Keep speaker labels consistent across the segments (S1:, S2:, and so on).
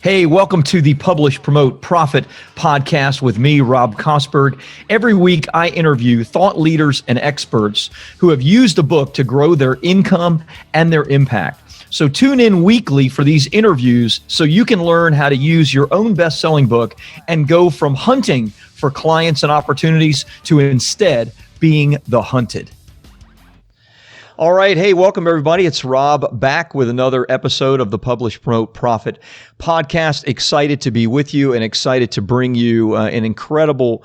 S1: Hey, welcome to the Publish, Promote, Profit podcast with me, Rob Kosberg. Every week, I interview thought leaders and experts who have used a book to grow their income and their impact. So tune in weekly for these interviews so you can learn how to use your own best-selling book and go from hunting for clients and opportunities to instead being the hunted. All right. Hey, welcome everybody. It's Rob back with another episode of the Publish, Promote, Profit podcast. Excited to be with you and excited to bring you an incredible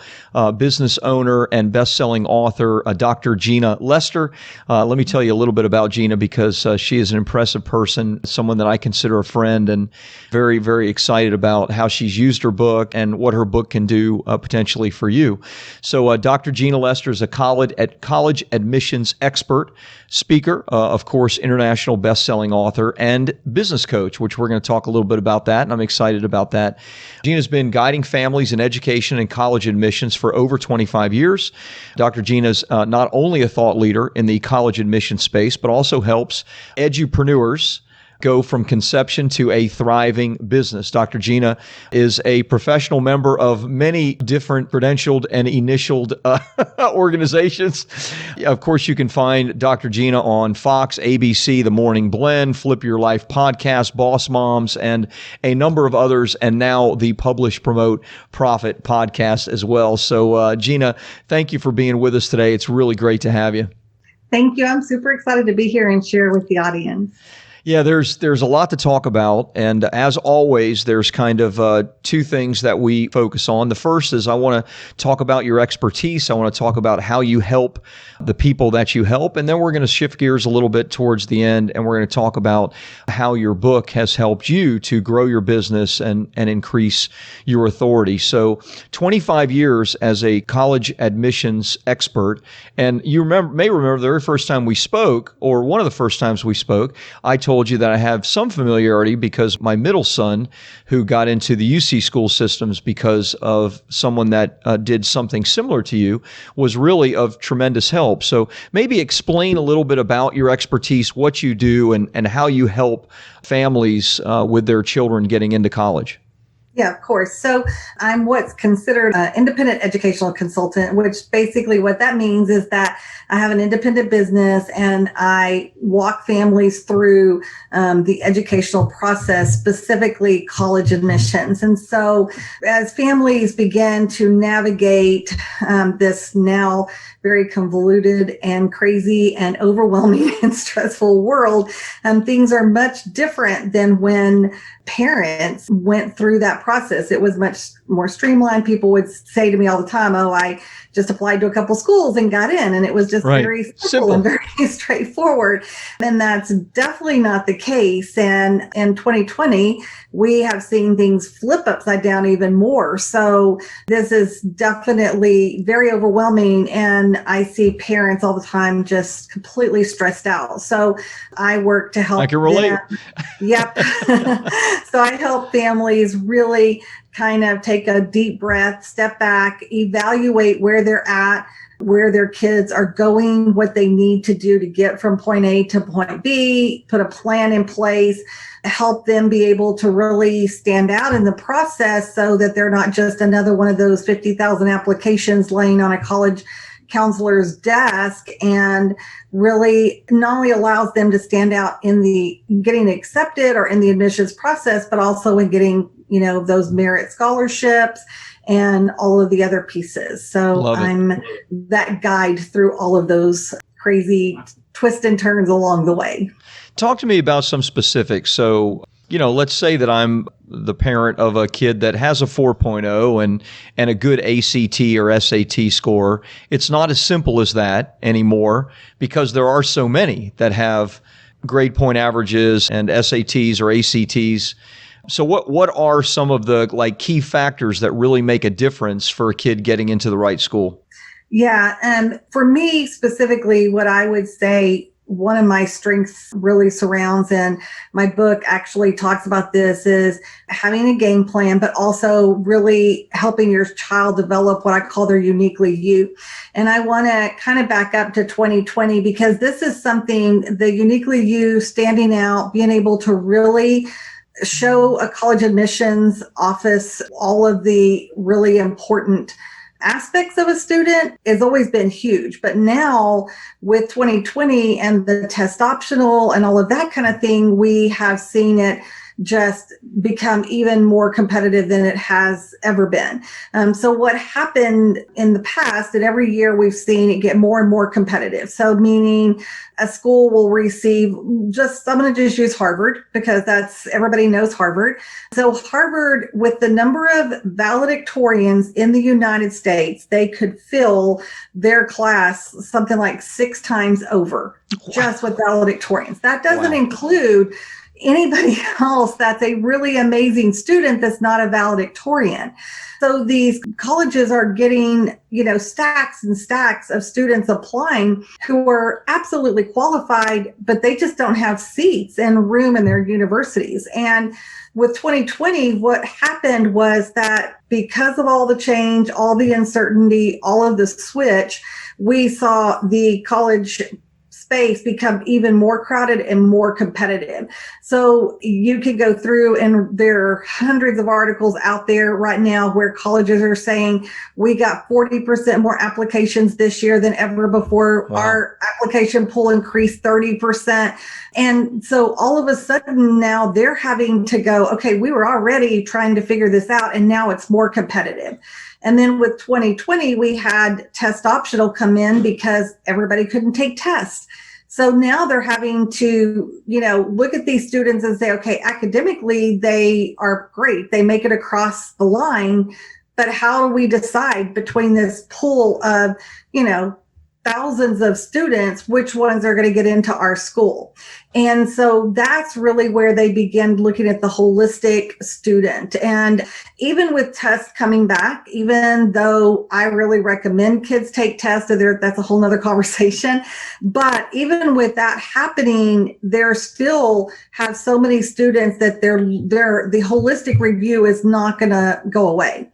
S1: business owner and best-selling author, Dr. Gena Lester. Let me tell you a little bit about Gina because she is an impressive person, someone that I consider a friend, and very, very excited about how she's used her book and what her book can do potentially for you. So Dr. Gena Lester is a college admissions expert, speaker, of course, international best-selling author, and business coach, which we're going to talk a little bit about that, and I'm excited about that. Gina's been guiding families in education and college admissions for over 25 years. Dr. Gina's not only a thought leader in the college admission space, but also helps edupreneurs go from conception to a thriving business. Dr. Gena is a professional member of many different credentialed and initialed organizations. Of course, you can find Dr. Gena on Fox, ABC, The Morning Blend, Flip Your Life podcast, Boss Moms, and a number of others, and now the Publish, Promote, Profit podcast as well. So Gena, thank you for being with us today. It's really great to have you.
S2: Thank you. I'm super excited to be here and share with the audience.
S1: Yeah, there's a lot to talk about. And as always, there's kind of two things that we focus on. The first is I want to talk about your expertise. I want to talk about how you help the people that you help. And then we're going to shift gears a little bit towards the end, and we're going to talk about how your book has helped you to grow your business and increase your authority. So 25 years as a college admissions expert. And you may remember the very first time we spoke, or one of the first times we spoke, I told you that I have some familiarity because my middle son, who got into the UC school systems because of someone that did something similar to you, was really of tremendous help. So maybe explain a little bit about your expertise, what you do, and how you help families with their children getting into college.
S2: Yeah, of course. So I'm what's considered an independent educational consultant, which basically what that means is that I have an independent business and I walk families through the educational process, specifically college admissions. And so as families begin to navigate this now very convoluted and crazy and overwhelming and stressful world, things are much different than when parents went through that process. It was much more streamlined. People would say to me all the time, oh, I just applied to a couple schools and got in. And it was just very simple and very straightforward. And that's definitely not the case. And in 2020, we have seen things flip upside down even more. So this is definitely very overwhelming. And I see parents all the time just completely stressed out. So I work to help.
S1: I can relate.
S2: Yep. So I help families really kind of take a deep breath, step back, evaluate where they're at, where their kids are going, what they need to do to get from point A to point B, put a plan in place, help them be able to really stand out in the process so that they're not just another one of those 50,000 applications laying on a college counselor's desk, and really not only allows them to stand out in the getting accepted or in the admissions process, but also in getting, those merit scholarships and all of the other pieces. So I'm that guide through all of those crazy twists and turns along the way.
S1: Talk to me about some specifics. So, let's say that I'm the parent of a kid that has a 4.0 and a good ACT or SAT score. It's not as simple as that anymore because there are so many that have grade point averages and SATs or ACTs. So what are some of the key factors that really make a difference for a kid getting into the right school?
S2: Yeah. And for me specifically, what I would say one of my strengths really surrounds, and my book actually talks about this, is having a game plan, but also really helping your child develop what I call their Uniquely-You. And I want to kind of back up to 2020 because this is something, the Uniquely-You, standing out, being able to really show a college admissions office all of the really important aspects of a student has always been huge. But now with 2020 and the test optional and all of that kind of thing, we have seen it just become even more competitive than it has ever been. So what happened in the past, and every year we've seen it get more and more competitive. So meaning a school will receive I'm going to just use Harvard because everybody knows Harvard. So Harvard, with the number of valedictorians in the United States, they could fill their class something like 6 times over just with valedictorians. That doesn't include anybody else that's a really amazing student that's not a valedictorian. So these colleges are getting, stacks and stacks of students applying who are absolutely qualified, but they just don't have seats and room in their universities. And with 2020, what happened was that because of all the change, all the uncertainty, all of the switch, we saw the college space become even more crowded and more competitive. So you can go through, and there are hundreds of articles out there right now where colleges are saying we got 40% more applications this year than ever before. Wow. Our application pool increased 30%. And so all of a sudden now they're having to go, okay, we were already trying to figure this out, and now it's more competitive. And then with 2020, we had test optional come in because everybody couldn't take tests. So now they're having to, look at these students and say, okay, academically, they are great. They make it across the line. But how do we decide between this pool of, thousands of students, which ones are going to get into our school? And so that's really where they begin looking at the holistic student. And even with tests coming back, even though I really recommend kids take tests, that's a whole nother conversation. But even with that happening, there still have so many students that the holistic review is not going to go away.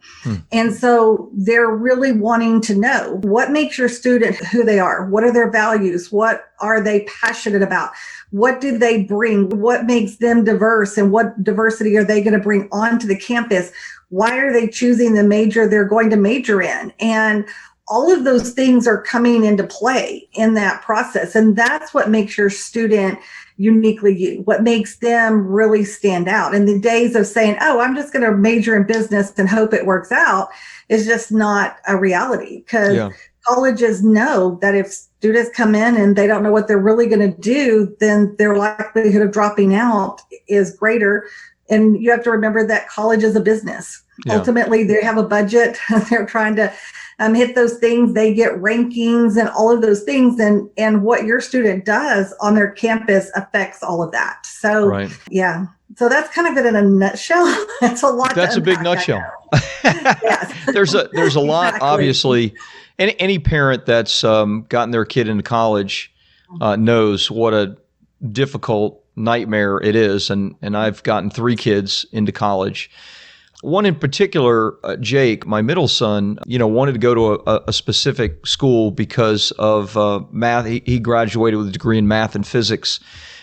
S2: And so they're really wanting to know what makes your student who they are. What are their values? What are they passionate about? What do they bring? What makes them diverse, and what diversity are they going to bring onto the campus? Why are they choosing the major they're going to major in? And all of those things are coming into play in that process. And that's what makes your student uniquely you, what makes them really stand out. And the days of saying, oh, I'm just going to major in business and hope it works out is just not a reality, because colleges know that if students come in and they don't know what they're really going to do, then their likelihood of dropping out is greater. And you have to remember that college is a business. Ultimately, they have a budget. They're trying to hit those things. They get rankings and all of those things. And what your student does on their campus affects all of that. So, So that's kind of it in a nutshell. That's a lot.
S1: That's a big nutshell. Yes. There's a lot, obviously. Any parent that's gotten their kid into college knows what a difficult nightmare it is. And I've gotten 3 kids into college. One in particular, Jake, my middle son, wanted to go to a specific school because of math. He graduated with a degree in math and physics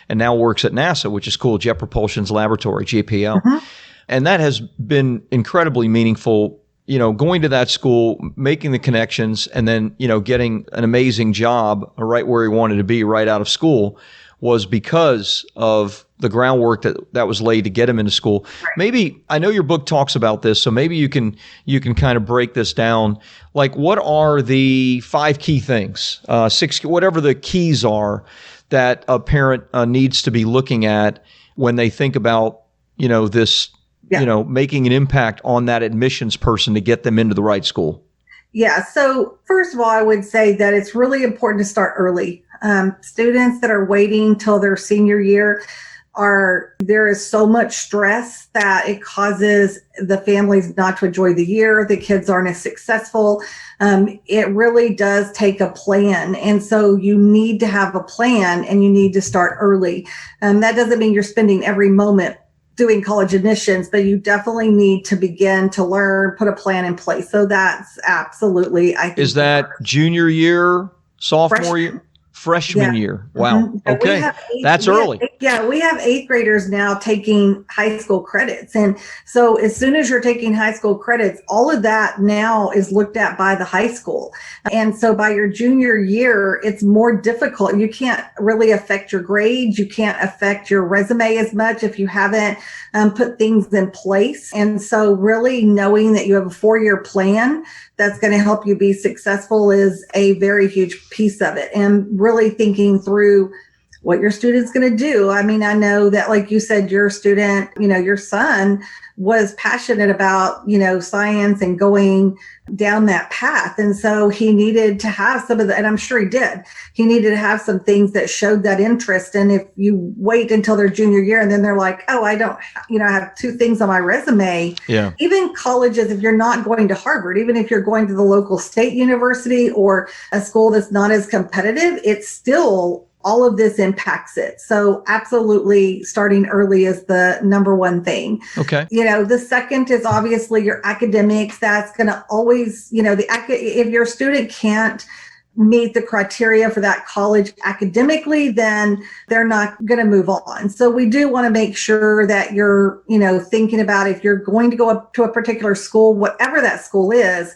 S1: and now works at NASA, which is cool, Jet Propulsion's laboratory, JPL. Mm-hmm. And that has been incredibly meaningful, going to that school, making the connections, and then, getting an amazing job right where he wanted to be right out of school was because of the groundwork that was laid to get him into school. Right. Maybe, I know your book talks about this, so maybe you can kind of break this down. Like, what are the 5 key things, 6, whatever the keys are that a parent needs to be looking at when they think about, this, making an impact on that admissions person to get them into the right school?
S2: Yeah. So first of all, I would say that it's really important to start early. Students that are waiting till their senior year there is so much stress that it causes the families not to enjoy the year. The kids aren't as successful. It really does take a plan. And so you need to have a plan, and you need to start early. That doesn't mean you're spending every moment doing college admissions, but you definitely need to begin to learn, put a plan in place. So that's absolutely, I think.
S1: Is that junior year, sophomore year? freshman year. Wow.
S2: Mhm.
S1: Okay. That's early.
S2: We have eighth graders now taking high school credits. And so as soon as you're taking high school credits, all of that now is looked at by the high school. And so by your junior year, it's more difficult. You can't really affect your grades. You can't affect your resume as much if you haven't put things in place. And so really knowing that you have a 4-year plan that's going to help you be successful is a very huge piece of it. And really thinking through what your student's going to do. I mean, I know that, like you said, your student, your son was passionate about, science and going down that path. And so he needed to have some of the, and I'm sure he did, he needed to have some things that showed that interest. And if you wait until their junior year and then they're like, oh, I don't, I have 2 things on my resume.
S1: Yeah.
S2: Even colleges, if you're not going to Harvard, even if you're going to the local state university or a school that's not as competitive, it's still all of this impacts it. So absolutely starting early is the number one thing.
S1: Okay.
S2: The second is obviously your academics. That's going to always, if your student can't meet the criteria for that college academically, then they're not going to move on. So we do want to make sure that you're, thinking about if you're going to go up to a particular school, whatever that school is,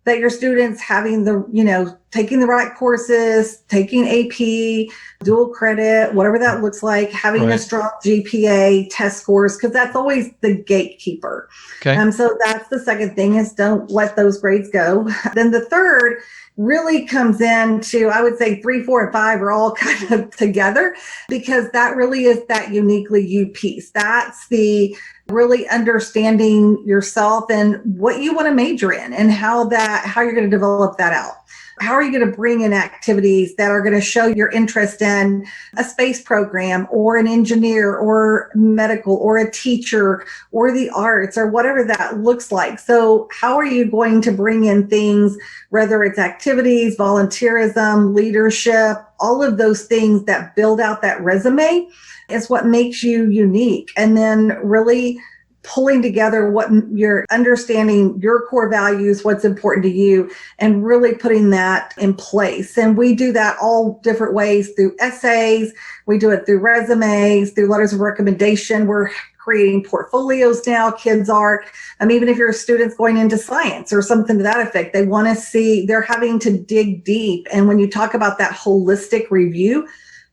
S2: that your students having the, taking the right courses, taking AP, dual credit, whatever that looks like, having a strong GPA, test scores, because that's always the gatekeeper.
S1: Okay.
S2: So that's the second thing is don't let those grades go. Then the third really comes into, I would say 3, 4, and 5 are all kind of together because that really is that uniquely you piece. That's the really understanding yourself and what you want to major in and how you're going to develop that out. How are you going to bring in activities that are going to show your interest in a space program or an engineer or medical or a teacher or the arts or whatever that looks like? So how are you going to bring in things, whether it's activities, volunteerism, leadership, all of those things that build out that resume is what makes you unique. And then really pulling together what you're understanding, your core values, what's important to you, and really putting that in place. And we do that all different ways through essays. We do it through resumes, through letters of recommendation. We're creating portfolios now. Kids are, even if your student's going into science or something to that effect, they want to see, they're having to dig deep. And when you talk about that holistic review,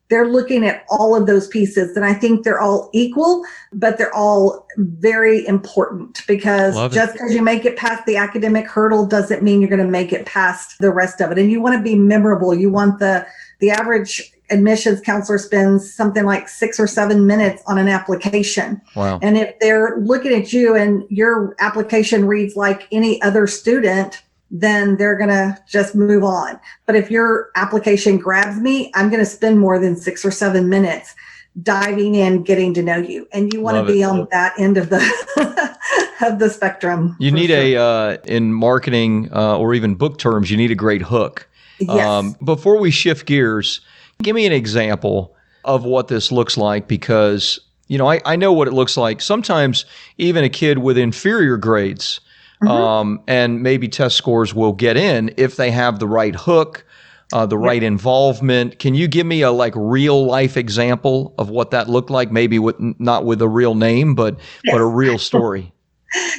S2: they're looking at all of those pieces. And I think they're all equal, but they're all very important because just because you make it past the academic hurdle doesn't mean you're going to make it past the rest of it. And you want to be memorable. You want the average admissions counselor spends something like 6 or 7 minutes on an application.
S1: Wow.
S2: And if they're looking at you and your application reads like any other student, then they're going to just move on. But if your application grabs me, I'm going to spend more than 6 or 7 minutes diving in, getting to know you. And you want to be on that end of the of the spectrum.
S1: You need in marketing or even book terms, you need a great hook.
S2: Yes.
S1: Before we shift gears, give me an example of what this looks like because, I know what it looks like. Sometimes even a kid with inferior grades and maybe test scores will get in if they have the right hook, the right involvement. Can you give me a real life example of what that looked like? Maybe not with a real name, but a real story.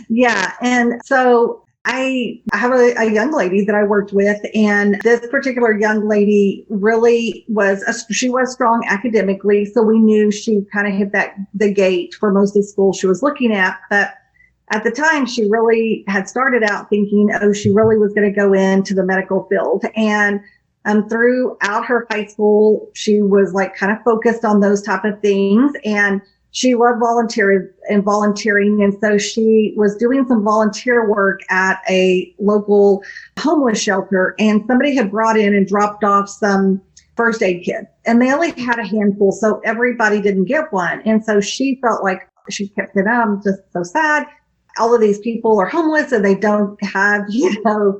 S2: Yeah. And so I have a young lady that I worked with, and this particular young lady really she was strong academically. So we knew she kind of hit the gate for most of the schools she was looking at. But at the time, she really had started out thinking, she really was going to go into the medical field. And throughout her high school, she was kind of focused on those type of things. And she loved volunteering. And so she was doing some volunteer work at a local homeless shelter. And somebody had brought in and dropped off some first aid kits. And they only had a handful, so everybody didn't get one. And so she felt like she kept saying, I'm just so sad. All of these people are homeless and they don't have,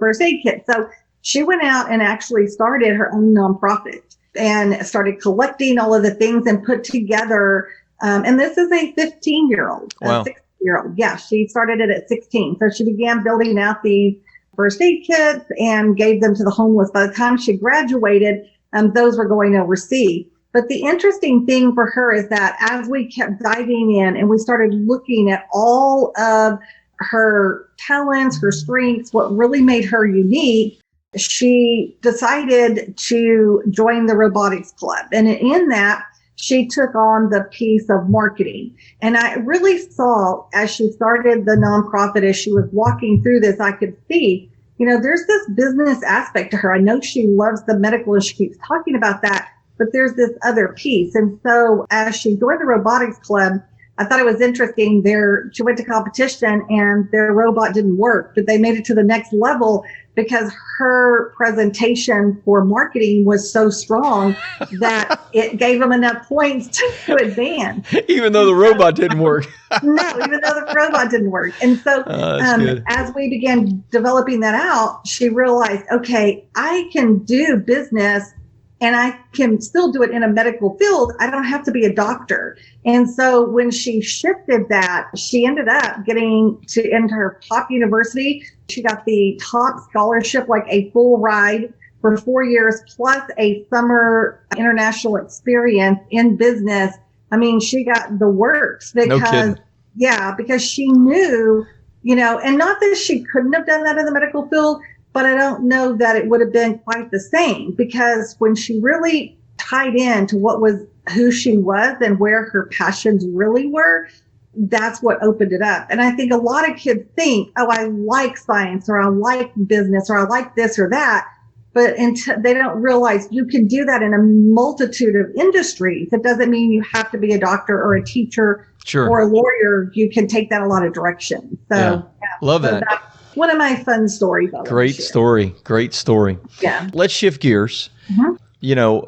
S2: first aid kits. So she went out and actually started her own nonprofit and started collecting all of the things and put together. And this is a 15-year-old,
S1: wow.
S2: A 16-year-old. Yeah, she started it at 16. So she began building out the first aid kits and gave them to the homeless. By the time she graduated, those were going overseas. But the interesting thing for her is that as we kept diving in and we started looking at all of her talents, her strengths, what really made her unique, she decided to join the robotics club. And in that, she took on the piece of marketing. And I really saw, as she started the nonprofit, as she was walking through this, I could see, there's this business aspect to her. I know she loves the medical and she keeps talking about that, but there's this other piece. And so as she joined the robotics club, I thought it was interesting. She went to competition and their robot didn't work, but they made it to the next level because her presentation for marketing was so strong that it gave them enough points to advance.
S1: Even though the robot didn't work.
S2: No, even though the robot didn't work. And so as we began developing that out, she realized, okay, I can do business and I can still do it in a medical field. I don't have to be a doctor. And so when she shifted that, she ended up getting to enter her top university. She got the top scholarship, like a full ride for 4 years, plus a summer international experience in business. I mean, she got the works because, because she knew, and not that she couldn't have done that in the medical field, but I don't know that it would have been quite the same, because when she really tied into who she was and where her passions really were, that's what opened it up. And I think a lot of kids think, oh, I like science, or I like business, or I like this or that. But until they don't realize you can do that in a multitude of industries. It doesn't mean you have to be a doctor or a teacher or a lawyer. You can take that a lot of directions. So
S1: love that.
S2: That's one of my fun stories.
S1: Great story.
S2: Yeah.
S1: Let's shift gears.
S2: Mm-hmm.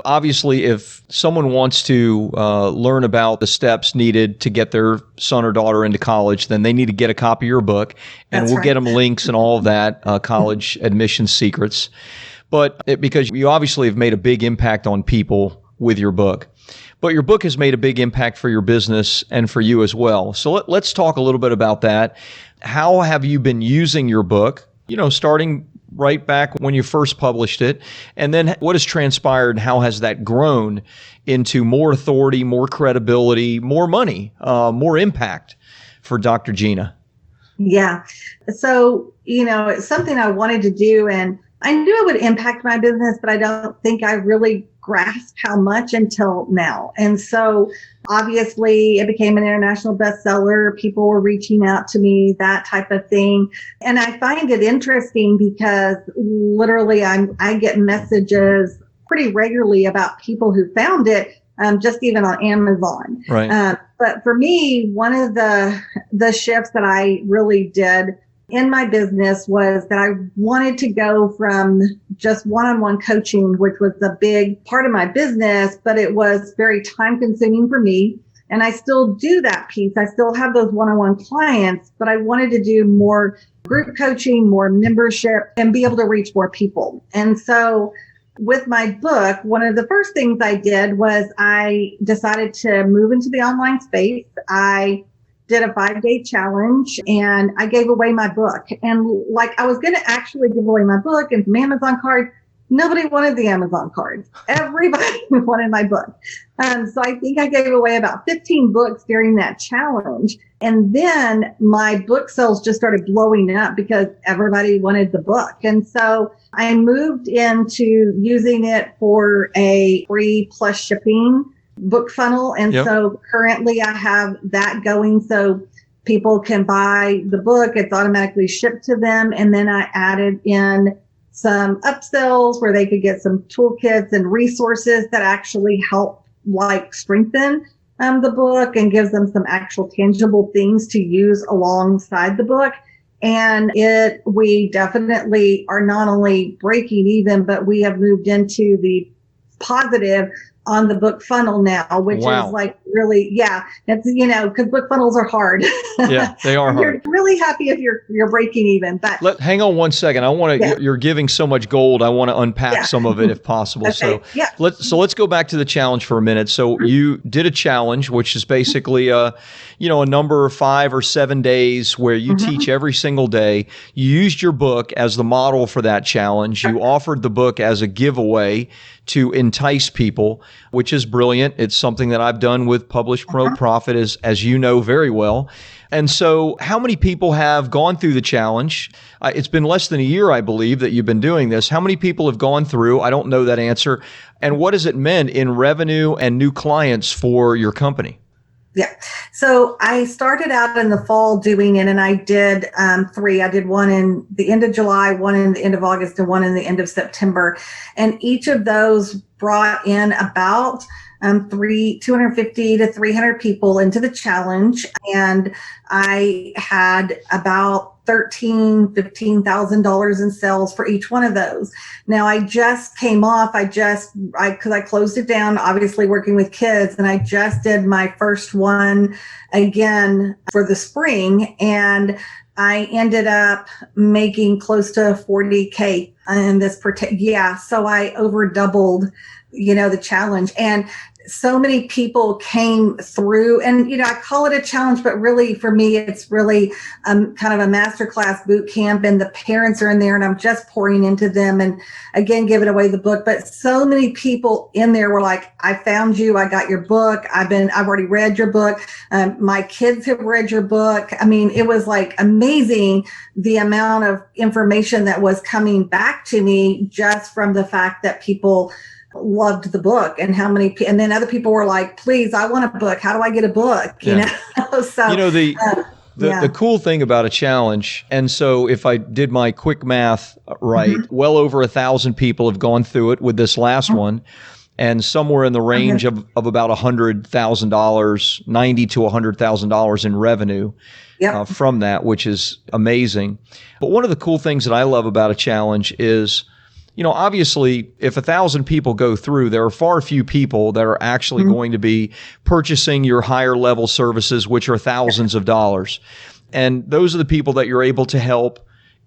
S1: Obviously, if someone wants to learn about the steps needed to get their son or daughter into college, then they need to get a copy of your book, and we'll get them links and all of that, college admission secrets. But because you obviously have made a big impact on people with your book, but your book has made a big impact for your business and for you as well. So let's talk a little bit about that. How have you been using your book, starting right back when you first published it? And then what has transpired? How has that grown into more authority, more credibility, more money, more impact for Dr. Gena?
S2: Yeah. So, it's something I wanted to do, and I knew it would impact my business, but I don't think I really grasped how much until now. And so obviously it became an international bestseller. People were reaching out to me, that type of thing. And I find it interesting because literally I get messages pretty regularly about people who found it, just even on Amazon.
S1: Right.
S2: But for me, one of the shifts that I really did in my business was that I wanted to go from just one-on-one coaching, which was a big part of my business, but it was very time consuming for me. And I still do that piece. I still have those one-on-one clients, but I wanted to do more group coaching, more membership, and be able to reach more people. And so with my book, one of the first things I did was I decided to move into the online space. I did a 5-day challenge and I gave away my book. And I was going to actually give away my book and some Amazon cards. Nobody wanted the Amazon cards. Everybody wanted my book. So I think I gave away about 15 books during that challenge. And then my book sales just started blowing up because everybody wanted the book. And so I moved into using it for a free plus shipping book funnel. And so currently I have that going so people can buy the book. It's automatically shipped to them. And then I added in some upsells where they could get some toolkits and resources that actually help strengthen the book and gives them some actual tangible things to use alongside the book. And we definitely are not only breaking even, but we have moved into the positive on the book funnel now, which is like really, it's, because book funnels are hard.
S1: Yeah, they are hard.
S2: You're really happy if you're breaking even. But
S1: hang on one second. I want to, you're giving so much gold. I want to unpack some of it if possible.
S2: Okay.
S1: Let's go back to the challenge for a minute. So you did a challenge, which is basically a number of 5 or 7 days where you teach every single day. You used your book as the model for that challenge. You offered the book as a giveaway to entice people, which is brilliant. It's something that I've done with Publish, Promote, Profit, as you know very well. And so how many people have gone through the challenge? It's been less than a year, I believe, that you've been doing this. How many people have gone through? I don't know that answer. And what has it meant in revenue and new clients for your company?
S2: Yeah. So I started out in the fall doing it, and I did 3. I did one in the end of July, one in the end of August, and one in the end of September. And each of those brought in about 250 to 300 people into the challenge. And I had about $15,000 in sales for each one of those. Now I just came off, because I closed it down, obviously working with kids, and I just did my first one again for the spring. And I ended up making close to 40K in this so I over doubled, the challenge. And so many people came through, and, I call it a challenge, but really for me, it's really kind of a masterclass boot camp, and the parents are in there, and I'm just pouring into them and again, giving away the book. But so many people in there were like, I found you. I got your book. I've already read your book. My kids have read your book. I mean, it was like amazing the amount of information that was coming back to me just from the fact that people loved the book, and and then other people were like, please, I want a book. How do I get a book? So, the cool thing about a challenge, and so if I did my quick math right, well over 1,000 people have gone through it with this last one, and somewhere in the range of about $100,000, $90,000 to $100,000 in revenue from that, which is amazing. But one of the cool things that I love about a challenge is, obviously, if 1,000 people go through, there are far few people that are actually going to be purchasing your higher level services, which are thousands of dollars. And those are the people that you're able to help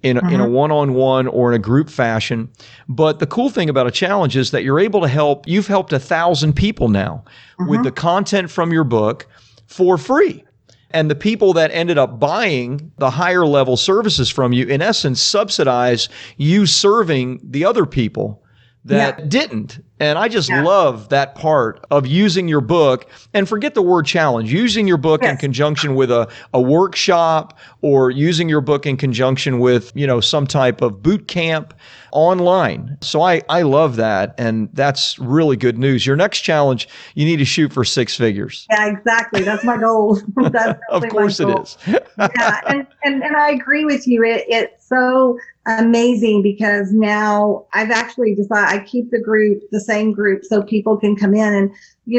S2: in a one-on-one or in a group fashion. But the cool thing about a challenge is that you've helped 1,000 people now with the content from your book for free. And the people that ended up buying the higher level services from you, in essence, subsidize you serving the other people that didn't. And I just love that part of using your book, and forget the word challenge, using your book in conjunction with a workshop, or using your book in conjunction with, some type of boot camp online. So I love that. And that's really good news. Your next challenge, you need to shoot for 6 figures. Yeah, exactly. That's my goal. That's
S1: of course it is.
S2: And I agree with you. It's so amazing, because now I've actually decided I keep the same group, so people can come in. And,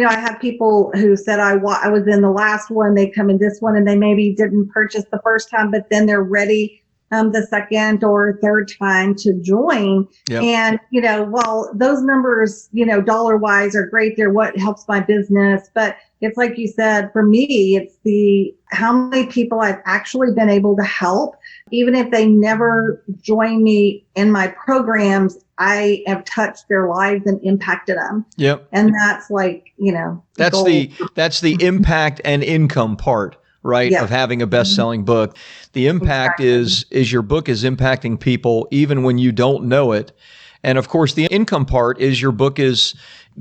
S2: I have people who said I was in the last one, they come in this one, and they maybe didn't purchase the first time, but then they're ready the second or third time to join. And, while those numbers, dollar wise are great, they're what helps my business. But it's like you said, for me, it's how many people I've actually been able to help. Even if they never join me in my programs, I have touched their lives and impacted them. Yep. And that's like,
S1: that's the impact and income part, right? Of having a best-selling book. The impact is your book is impacting people even when you don't know it. And of course, the income part is your book is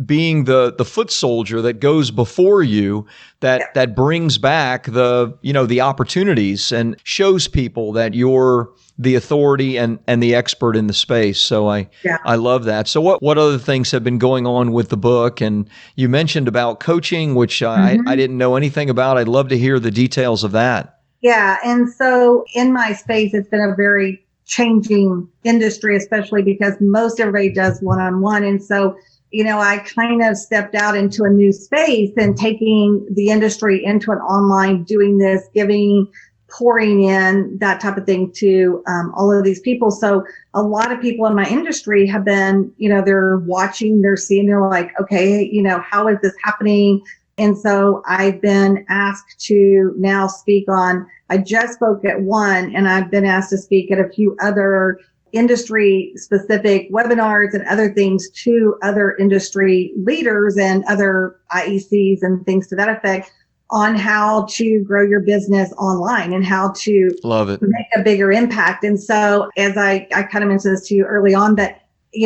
S1: being the foot soldier that goes before you, that brings back the opportunities and shows people that you're the authority and the expert in the space. So I love that. So what other things have been going on with the book? And you mentioned about coaching, which I didn't know anything about. I'd love to hear the details of that.
S2: Yeah. And so in my space, it's been a very changing industry, especially because most everybody does one-on-one. And so, I kind of stepped out into a new space and taking the industry into an online, doing this, pouring in that type of thing to all of these people. So a lot of people in my industry have been, they're watching, they're seeing, they're like, okay, how is this happening? And so I've been asked to now speak on, I just spoke at one, and I've been asked to speak at a few other industry specific webinars and other things to other industry leaders and other IECs and things to that effect on how to grow your business online and how to make a bigger impact. And so as I kind of mentioned this to you early on, that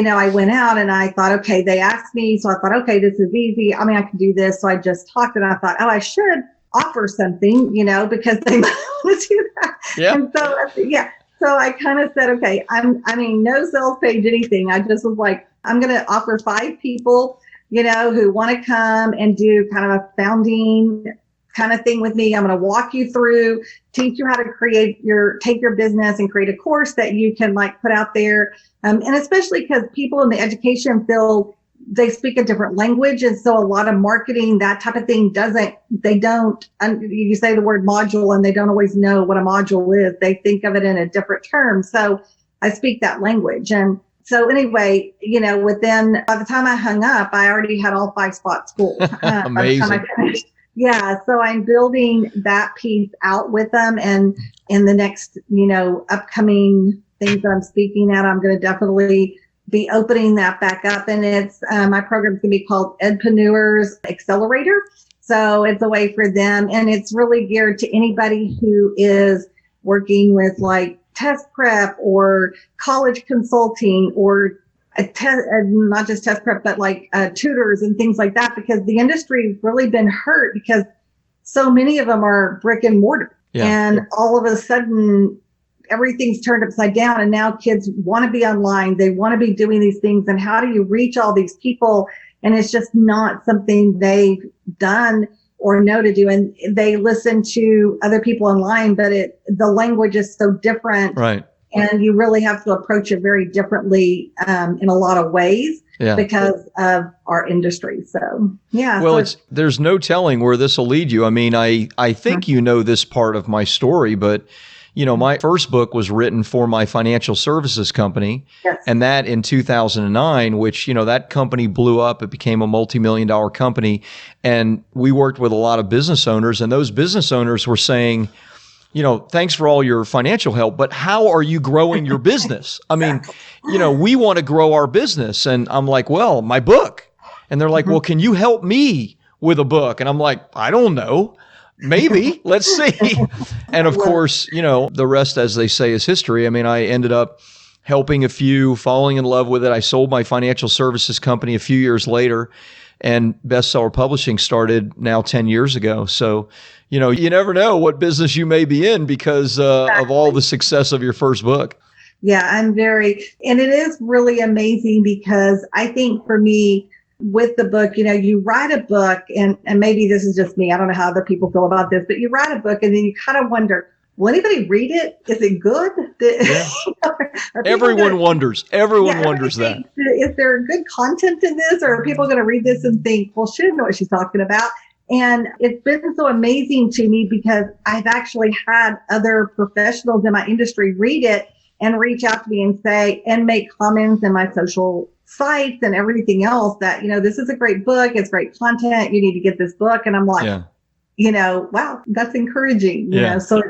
S2: I went out and I thought, okay, they asked me. So I thought, okay, this is easy. I mean, I can do this. So I just talked and I thought, oh, I should offer something, because they might want to do that.
S1: Yeah.
S2: And so, So I kind of said, okay, no sales page, anything. I just was like, I'm going to offer 5 people, who want to come and do kind of a founding kind of thing with me. I'm going to walk you through, teach you how to take your business and create a course that you can put out there. And especially because people in the education field, they speak a different language. And so a lot of marketing, that type of thing you say the word module and they don't always know what a module is. They think of it in a different term. So I speak that language. And so anyway, by the time I hung up, I already had all 5 spots full.
S1: Amazing.
S2: By the time I finished. Yeah. So I'm building that piece out with them. And in the next, upcoming things that I'm speaking at, I'm going to definitely be opening that back up. And it's, my program is going to be called Edpreneurs Accelerator. So it's a way for them. And it's really geared to anybody who is working with test prep or college consulting or not just test prep, but tutors and things like that, because the industry's really been hurt because so many of them are brick and mortar. Yeah. And all of a sudden, everything's turned upside down, and now kids want to be online. They want to be doing these things. And how do you reach all these people? And it's just not something they've done or know to do. And they listen to other people online, but the language is so different.
S1: Right.
S2: And you really have to approach it very differently in a lot of ways because of our industry. So, yeah.
S1: Well, there's no telling where this will lead you. I mean, I think this part of my story, but my first book was written for my financial services company, and that in 2009, which, that company blew up. It became a multi-million-dollar company, and we worked with a lot of business owners, and those business owners were saying, thanks for all your financial help, but how are you growing your business? I mean, we want to grow our business. And I'm like, well, my book. And they're like, well, can you help me with a book? And I'm like, I don't know. Maybe. Let's see. And of course, the rest, as they say, is history. I mean, I ended up helping a few, falling in love with it. I sold my financial services company a few years later, and Bestseller Publishing started now 10 years ago. So, you never know what business you may be in because of all the success of your first book.
S2: Yeah, and it is really amazing because I think for me, with the book, you write a book and maybe this is just me. I don't know how other people feel about this, but you write a book and then you kind of wonder, will anybody read it? Is it good?
S1: Everyone wonders. Everyone wonders that.
S2: Is there good content in this, or are people going to read this and think, well, she didn't know what she's talking about? And it's been so amazing to me because I've actually had other professionals in my industry read it and reach out to me and say, and make comments in my social sites and everything else that, this is a great book. It's great content. You need to get this book. And I'm like, wow, that's encouraging. So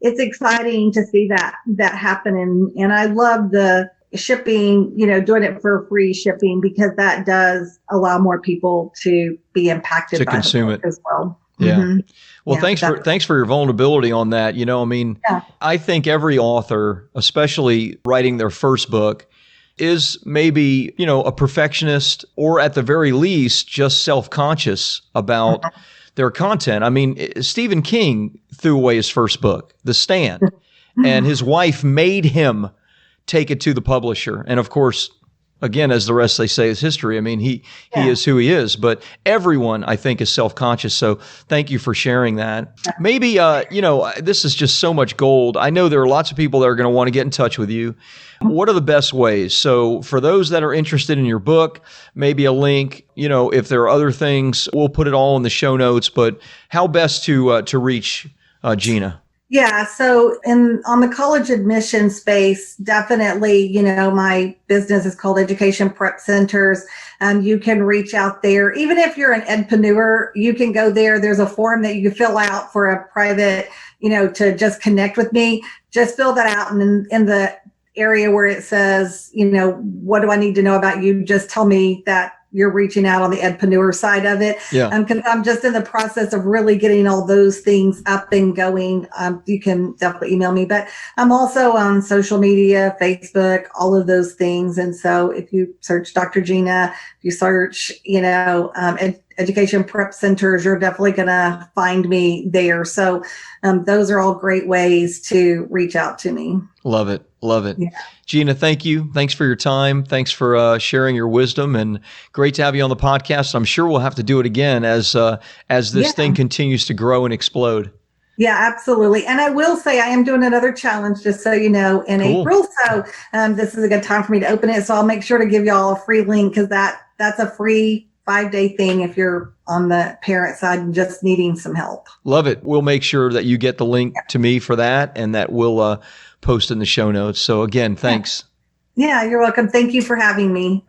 S2: it's exciting to see that happen. And I love the shipping, doing it for free shipping, because that does allow more people to be impacted by consume it as well.
S1: Yeah. Mm-hmm. Well, thanks for your vulnerability on that. I think every author, especially writing their first book, is maybe, a perfectionist, or at the very least, just self-conscious about their content. I mean, Stephen King threw away his first book, The Stand, and his wife made him take it to the publisher. And of course, again, as the rest they say is history. I mean, he is who he is, but everyone, I think, is self-conscious. So thank you for sharing that. Maybe, this is just so much gold. I know there are lots of people that are going to want to get in touch with you. What are the best ways? So for those that are interested in your book, maybe a link, if there are other things, we'll put it all in the show notes, but how best to reach Gena?
S2: Yeah, so on the college admission space, definitely, my business is called Education Prep Centers. You can reach out there. Even if you're an edpreneur, you can go there. There's a form that you can fill out for a private, to just connect with me. Just fill that out, and in the area where it says, what do I need to know about you? Just tell me that you're reaching out on the edpreneur side of it.
S1: Yeah.
S2: Because I'm just in the process of really getting all those things up and going. You can definitely email me, but I'm also on social media, Facebook, all of those things. And so if you search Dr. Gina, if you search, Education Prep Centers, you're definitely going to find me there. So those are all great ways to reach out to me.
S1: Love it. Love it.
S2: Yeah.
S1: Gina, thank you. Thanks for your time. Thanks for sharing your wisdom, and great to have you on the podcast. I'm sure we'll have to do it again as this thing continues to grow and explode.
S2: Yeah, absolutely. And I will say I am doing another challenge, just so you know, in April. So this is a good time for me to open it. So I'll make sure to give y'all a free link, because that's a free 5-day thing if you're on the parent side and just needing some help.
S1: Love it. We'll make sure that you get the link to me for that, and that we'll post in the show notes. So again, thanks.
S2: Yeah, you're welcome. Thank you for having me.